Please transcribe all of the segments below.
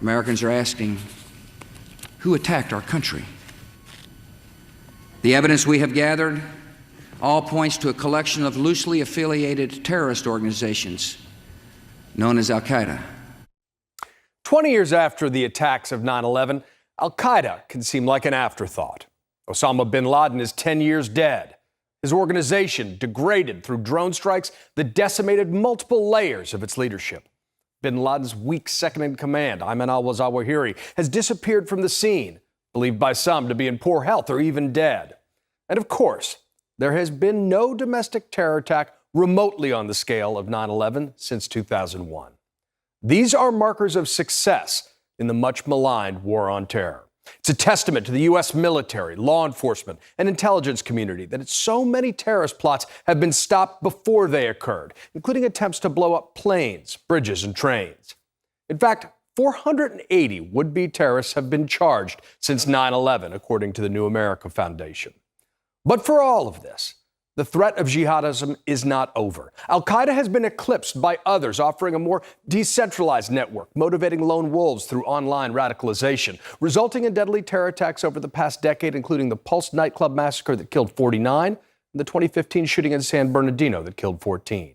Americans are asking, who attacked our country? The evidence we have gathered all points to a collection of loosely affiliated terrorist organizations known as Al-Qaeda. 20 years after the attacks of 9/11, Al-Qaeda can seem like an afterthought. Osama bin Laden is 10 years dead. His organization degraded through drone strikes that decimated multiple layers of its leadership. Bin Laden's weak second-in-command, Ayman al-Zawahiri, has disappeared from the scene, believed by some to be in poor health or even dead. And of course, there has been no domestic terror attack remotely on the scale of 9/11 since 2001. These are markers of success in the much-maligned war on terror. It's a testament to the U.S. military, law enforcement, and intelligence community that so many terrorist plots have been stopped before they occurred, including attempts to blow up planes, bridges, and trains. In fact, 480 would-be terrorists have been charged since 9/11, according to the New America Foundation. But for all of this, the threat of jihadism is not over. Al-Qaeda has been eclipsed by others, offering a more decentralized network, motivating lone wolves through online radicalization, resulting in deadly terror attacks over the past decade, including the Pulse nightclub massacre that killed 49 and the 2015 shooting in San Bernardino that killed 14.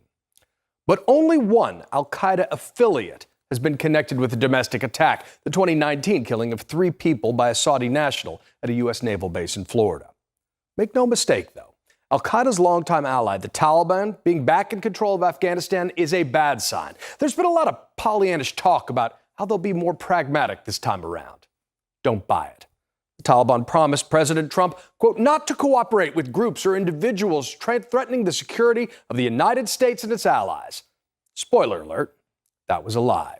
But only one Al-Qaeda affiliate has been connected with a domestic attack, the 2019 killing of 3 people by a Saudi national at a U.S. naval base in Florida. Make no mistake, though. Al-Qaeda's longtime ally, the Taliban, being back in control of Afghanistan is a bad sign. There's been a lot of Pollyannish talk about how they'll be more pragmatic this time around. Don't buy it. The Taliban promised President Trump, quote, not to cooperate with groups or individuals threatening the security of the United States and its allies. Spoiler alert, that was a lie.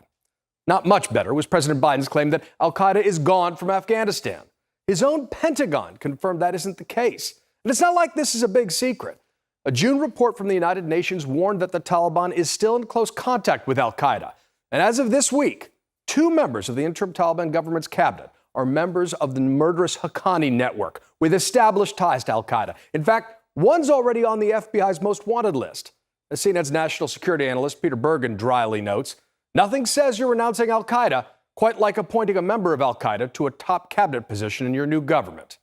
Not much better was President Biden's claim that Al-Qaeda is gone from Afghanistan. His own Pentagon confirmed that isn't the case. And it's not like this is a big secret. A June report from the United Nations warned that the Taliban is still in close contact with Al-Qaeda. And as of this week, 2 members of the interim Taliban government's cabinet are members of the murderous Haqqani network with established ties to Al-Qaeda. In fact, one's already on the FBI's most wanted list. As CNN's national security analyst Peter Bergen dryly notes, nothing says you're renouncing Al-Qaeda quite like appointing a member of Al-Qaeda to a top cabinet position in your new government.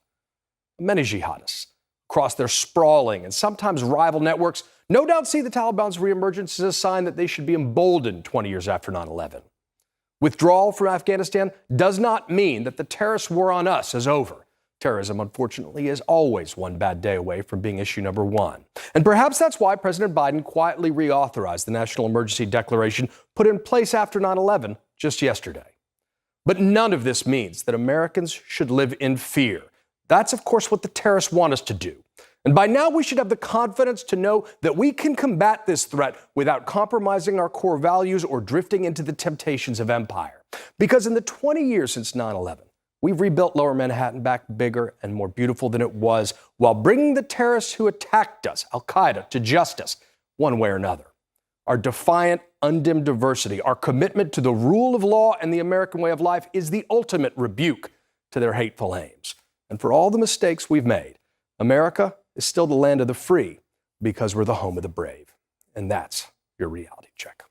Many jihadists across their sprawling and sometimes rival networks no doubt see the Taliban's reemergence as a sign that they should be emboldened 20 years after 9/11. Withdrawal from Afghanistan does not mean that the terrorist war on us is over. Terrorism, unfortunately, is always one bad day away from being issue number 1. And perhaps that's why President Biden quietly reauthorized the national emergency declaration put in place after 9/11 just yesterday. But none of this means that Americans should live in fear. That's, of course, what the terrorists want us to do. And by now, we should have the confidence to know that we can combat this threat without compromising our core values or drifting into the temptations of empire. Because in the 20 years since 9/11, we've rebuilt Lower Manhattan back bigger and more beautiful than it was, while bringing the terrorists who attacked us, Al-Qaeda, to justice, one way or another. Our defiant, undimmed diversity, our commitment to the rule of law and the American way of life is the ultimate rebuke to their hateful aims. And for all the mistakes we've made, America is still the land of the free because we're the home of the brave. And that's your reality check.